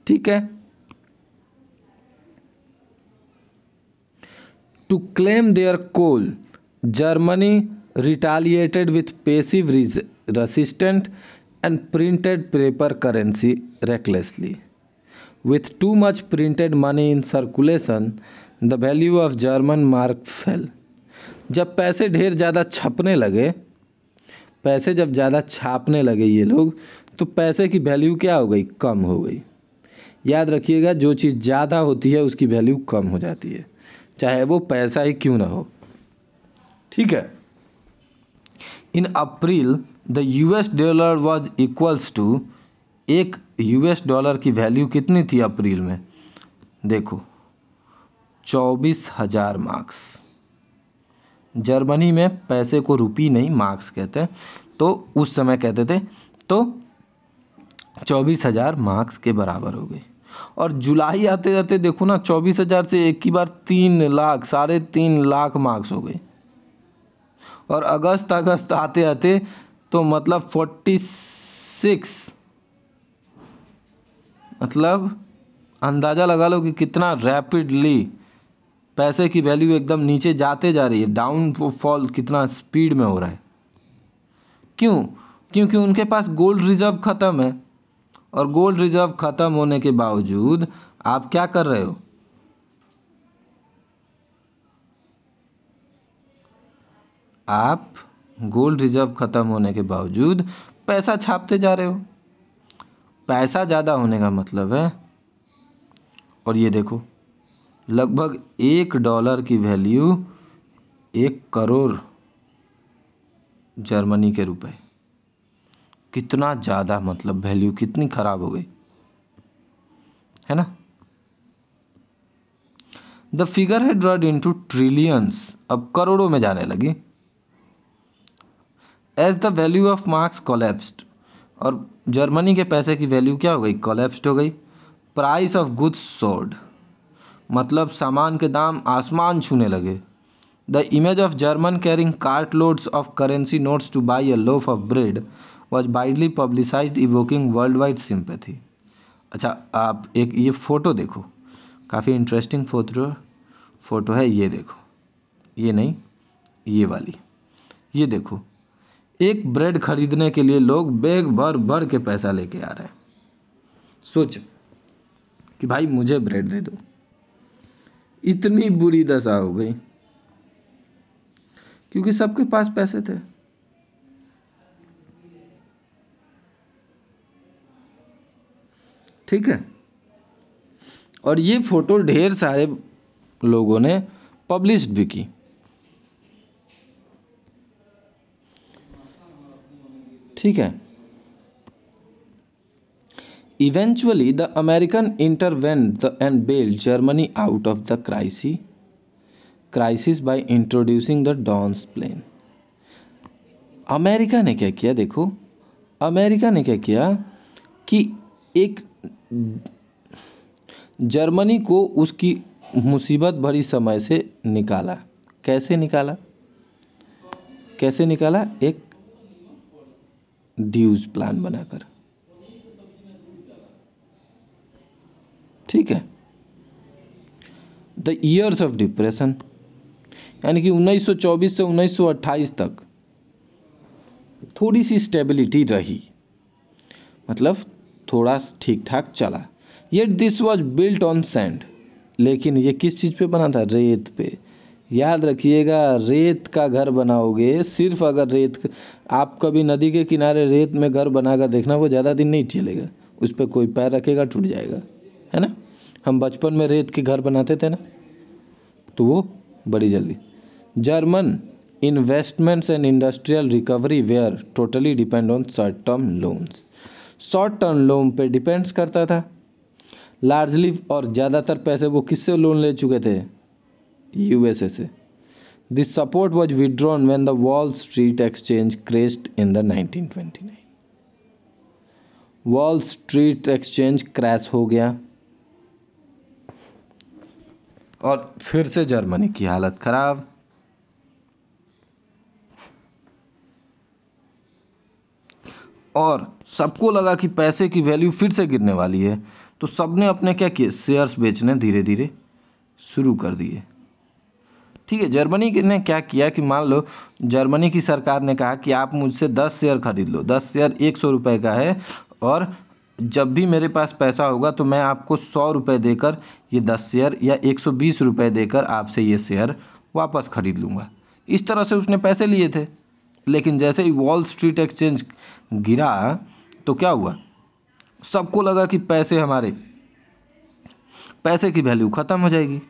ठीक है। To claim their coal, Germany retaliated with passive resistance and printed paper currency recklessly. With too much printed money in circulation, the value of German mark fell. जब पैसे ढेर ज़्यादा छपने लगे, पैसे जब ज़्यादा छापने लगे ये लोग, तो पैसे की वैल्यू क्या हो गई, कम हो गई। याद रखिएगा, जो चीज़ ज़्यादा होती है उसकी वैल्यू कम हो जाती है, चाहे वो पैसा ही क्यों ना हो, ठीक है। In April the US dollar was equals to, एक US डॉलर की वैल्यू कितनी थी अप्रैल में, देखो 24,000 मार्क्स। जर्मनी में पैसे को रुपी नहीं मार्क्स कहते हैं, तो उस समय कहते थे, तो 24,000 मार्क्स के बराबर हो गई। और जुलाई आते आते देखो ना, 24,000 से एक ही बार 3 लाख, 3.5 लाख मार्क्स हो गए। और अगस्त आते आते तो मतलब 46, मतलब अंदाज़ा लगा लो कि कितना रैपिडली पैसे की वैल्यू एकदम नीचे जाते जा रही है, डाउन फॉल कितना स्पीड में हो रहा है। क्यों? क्योंकि उनके पास गोल्ड रिजर्व ख़त्म है, और गोल्ड रिजर्व ख़त्म होने के बावजूद आप क्या कर रहे हो? आप गोल्ड रिजर्व ख़त्म होने के बावजूद पैसा छापते जा रहे हो। पैसा ज़्यादा होने का मतलब है, और ये देखो लगभग $1 की वैल्यू 1 करोड़ जर्मनी के रुपए। कितना ज़्यादा, मतलब वैल्यू कितनी खराब हो गई है ना। द फिगर है ड्रॉड इनटू ट्रिलियंस, अब करोड़ों में जाने लगी। As the value of marks collapsed, और जर्मनी के पैसे की वैल्यू क्या हो गई? कोलैप्स्ड हो गई। प्राइस ऑफ गुड्स सोर्ड, मतलब सामान के दाम आसमान छूने लगे। The image of German carrying cart loads of currency notes two by a loaf of bread was widely publicised, evoking world wide sympathy. अच्छा, आप एक ये फ़ोटो देखो, काफ़ी इंटरेस्टिंग फोटो है। ये देखो, ये नहीं, ये वाली, ये देखो। एक ब्रेड खरीदने के लिए लोग बैग भर भर के पैसा लेके आ रहे हैं। सोच कि भाई मुझे ब्रेड दे दो। इतनी बुरी दशा हो गई क्योंकि सबके पास पैसे थे। ठीक है, और ये फोटो ढेर सारे लोगों ने पब्लिश्ड भी की। ठीक है, eventually the American intervened and bailed Germany out of the crisis by introducing the Dawes plan. America ने क्या किया? देखो, अमेरिका ने क्या किया कि एक जर्मनी को उसकी मुसीबत भरी समय से निकाला। कैसे निकाला? कैसे निकाला? एक ड्यूज प्लान बनाकर। ठीक है, द ईयर्स ऑफ डिप्रेशन, यानी कि 1924 से 1928 तक थोड़ी सी स्टेबिलिटी रही, मतलब थोड़ा ठीक ठाक चला। Yet this was built on sand, लेकिन ये किस चीज़ पे बना था? रेत पे। याद रखिएगा, रेत का घर बनाओगे, सिर्फ अगर आप कभी नदी के किनारे रेत में घर बनाकर देखना, वो ज़्यादा दिन नहीं चलेगा, उस पर कोई पैर रखेगा टूट जाएगा, है ना। हम बचपन में रेत के घर बनाते थे ना, तो वो बड़ी जल्दी। German investments and industrial recovery were totally depend on short term loans. Short term loan पे डिपेंड्स करता था लार्जली, और ज़्यादातर पैसे वो किससे लोन ले चुके थे? यूएसए से। This support was withdrawn when the Wall Street exchange crashed in the 1929। Wall Street exchange crash हो गया और फिर से जर्मनी की हालत खराब। और सबको लगा कि पैसे की वैल्यू फिर से गिरने वाली है, तो सबने अपने क्या किए? शेयर्स बेचने धीरे धीरे शुरू कर दिए। ठीक है, जर्मनी ने क्या किया कि मान लो जर्मनी की सरकार ने कहा कि आप मुझसे 10 शेयर खरीद लो, 10 शेयर 100 रुपये का है, और जब भी मेरे पास पैसा होगा तो मैं आपको 100 रुपये देकर ये 10 शेयर या 120 रुपये देकर आपसे ये शेयर वापस खरीद लूँगा। इस तरह से उसने पैसे लिए थे। लेकिन जैसे ही वॉल स्ट्रीट एक्सचेंज गिरा तो क्या हुआ? सबको लगा कि पैसे की वैल्यू ख़त्म हो जाएगी,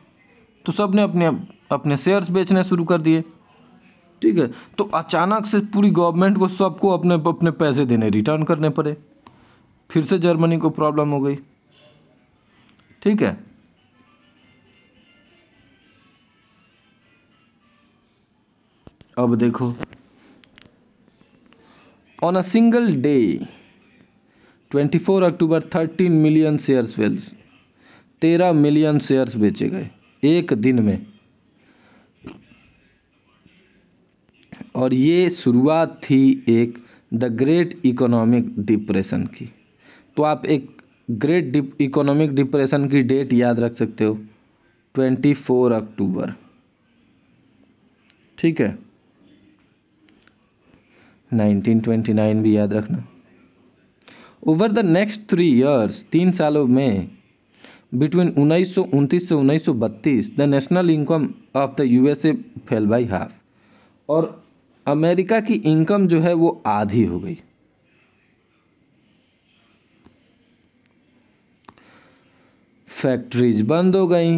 तो सब ने अपने अपने शेयर्स बेचने शुरू कर दिए। ठीक है, तो अचानक से पूरी गवर्नमेंट को सबको अपने अपने पैसे देने रिटर्न करने पड़े। फिर से जर्मनी को प्रॉब्लम हो गई। ठीक है, अब देखो, on a single day 24 October 13 million shares fails, 13 million shares बेचे गए एक दिन में। और ये शुरुआत थी एक द ग्रेट इकोनॉमिक डिप्रेशन की। तो आप एक ग्रेट इकोनॉमिक डिप्रेशन की डेट याद रख सकते हो, 24 अक्टूबर, ठीक है। 1929 भी याद रखना। ओवर द नेक्स्ट 3 ईयर्स, 3 सालों में, बिटवीन 1929 से 1932 the national income of the USA fail by half, और अमेरिका की इनकम जो है वो आधी हो गई। फैक्ट्रीज बंद हो गई,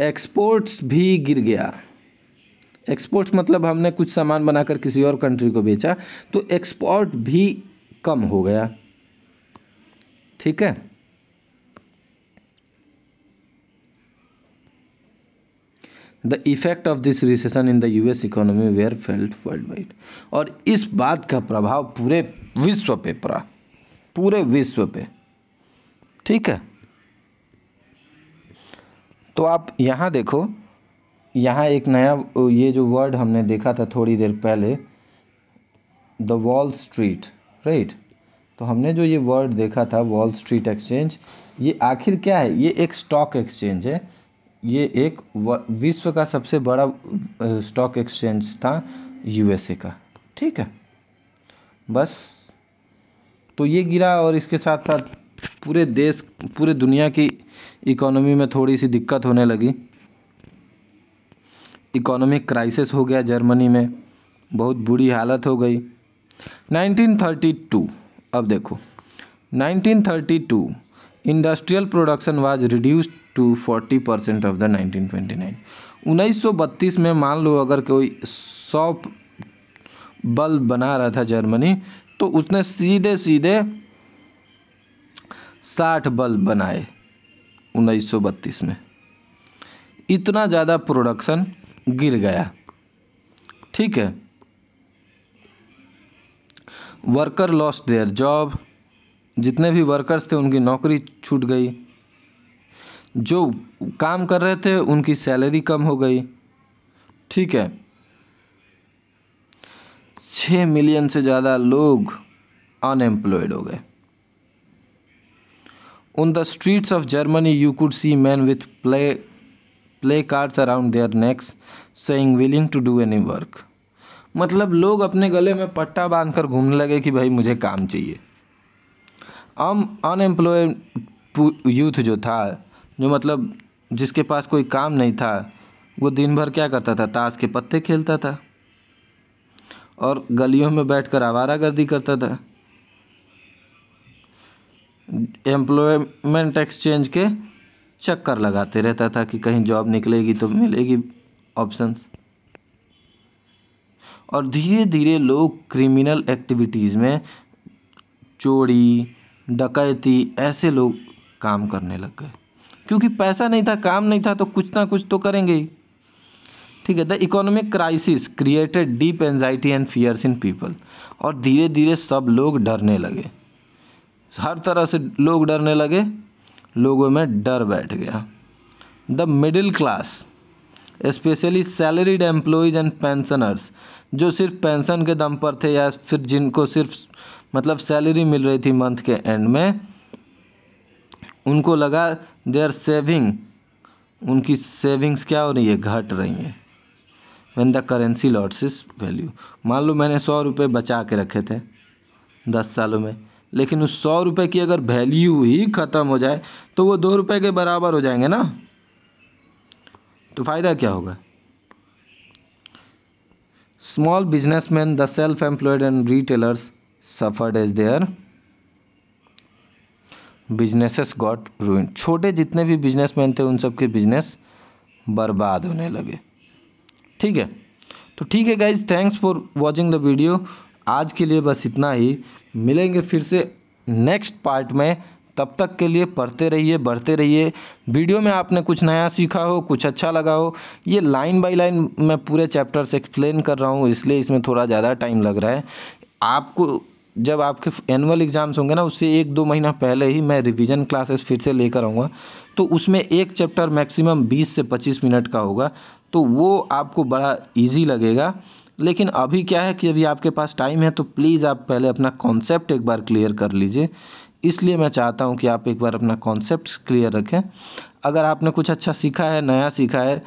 एक्सपोर्ट्स भी गिर गया। एक्सपोर्ट्स मतलब हमने कुछ सामान बनाकर किसी और कंट्री को बेचा, तो एक्सपोर्ट भी कम हो गया, ठीक है। The effect of this recession in the US economy were felt worldwide, और इस बात का प्रभाव पूरे विश्व पे पड़ा, पूरे विश्व पे, ठीक है। तो आप यहाँ देखो, यहाँ एक नया ये जो वर्ड हमने देखा था थोड़ी देर पहले, द वॉल स्ट्रीट, राइट। तो हमने जो ये वर्ड देखा था वॉल स्ट्रीट एक्सचेंज, ये आखिर क्या है? ये एक स्टॉक एक्सचेंज है। ये एक विश्व का सबसे बड़ा स्टॉक एक्सचेंज था यूएसए का, ठीक है। बस तो ये गिरा, और इसके साथ साथ पूरे देश, पूरे दुनिया की इकोनॉमी में थोड़ी सी दिक्कत होने लगी। इकोनॉमिक क्राइसिस हो गया जर्मनी में, बहुत बुरी हालत हो गई। 1932, अब देखो 1932 industrial production was reduced to 40% of the 1929। 1932 में मान लो अगर कोई 100 बल्ब बना रहा था जर्मनी, तो उसने सीधे सीधे 60 बल्ब बनाए 1932 में। इतना ज़्यादा प्रोडक्शन गिर गया, ठीक है। वर्कर लॉस्ट देयर जॉब, जितने भी वर्कर्स थे उनकी नौकरी छूट गई। जो काम कर रहे थे उनकी सैलरी कम हो गई, ठीक है। 6 मिलियन से ज़्यादा लोग अनएम्प्लॉयड हो गए। On the streets of Germany you could see man with placards around their necks saying willing to do any work. मतलब लोग अपने गले में पट्टा बांधकर घूमने लगे कि भाई मुझे काम चाहिए। अनएम्प्लॉयड यूथ जो था, जो मतलब जिसके पास कोई काम नहीं था, वो दिन भर क्या करता था? ताश के पत्ते खेलता था और गलियों में बैठकर आवारागर्दी करता था। एम्प्लॉयमेंट एक्सचेंज के चक्कर लगाते रहता था कि कहीं जॉब निकलेगी तो मिलेगी ऑप्शंस। और धीरे धीरे लोग क्रिमिनल एक्टिविटीज़ में, चोरी, डकैती, ऐसे लोग काम करने लग गए, क्योंकि पैसा नहीं था, काम नहीं था, तो कुछ ना कुछ तो करेंगे ही, ठीक है। The economic crisis created deep anxiety and fears in people, और धीरे धीरे सब लोग डरने लगे, हर तरह से लोग डरने लगे, लोगों में डर बैठ गया। The middle class specially salaried employees and pensioners, जो सिर्फ पेंशन के दम पर थे या फिर जिनको सिर्फ मतलब सैलरी मिल रही थी मंथ के एंड में, उनको लगा देयर सेविंग, उनकी सेविंग्स क्या हो रही है? घट रही हैं। When the currency loss is value, मान लो मैंने 100 रुपये बचा के रखे थे 10 सालों में, लेकिन उस 100 रुपये की अगर वैल्यू ही ख़त्म हो जाए तो वो 2 रुपये के बराबर हो जाएंगे ना, तो फ़ायदा क्या होगा? Small businessmen, the self employed and retailers suffered as their businesses got ruined. छोटे जितने भी बिजनेसमैन थे उन सब के बिजनेस बर्बाद होने लगे, ठीक है। तो ठीक है guys, thanks for watching the video. आज के लिए बस इतना ही, मिलेंगे फिर से नेक्स्ट पार्ट में। तब तक के लिए पढ़ते रहिए, बढ़ते रहिए। वीडियो में आपने कुछ नया सीखा हो, कुछ अच्छा लगा हो, ये लाइन बाय लाइन मैं पूरे चैप्टर से एक्सप्लेन कर रहा हूँ, इसलिए इसमें थोड़ा ज़्यादा टाइम लग रहा है। आपको जब आपके एनुअल एग्ज़ाम्स होंगे ना, उससे 1-2 महीना पहले ही मैं रिवीजन क्लासेस फिर से लेकर आऊँगा, तो उसमें एक चैप्टर मैक्सिमम 20 से 25 मिनट का होगा, तो वो आपको बड़ा ईजी लगेगा। लेकिन अभी क्या है कि अभी आपके पास टाइम है, तो प्लीज़ आप पहले अपना कॉन्सेप्ट एक बार क्लियर कर लीजिए। इसलिए मैं चाहता हूं कि आप एक बार अपना कॉन्सेप्ट्स क्लियर रखें। अगर आपने कुछ अच्छा सीखा है, नया सीखा है,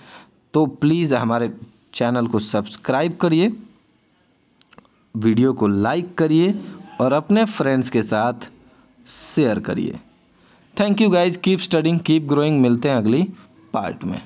तो प्लीज़ हमारे चैनल को सब्सक्राइब करिए, वीडियो को लाइक करिए और अपने फ्रेंड्स के साथ शेयर करिए। Thank you guys, keep studying, keep growing. मिलते हैं अगली पार्ट में।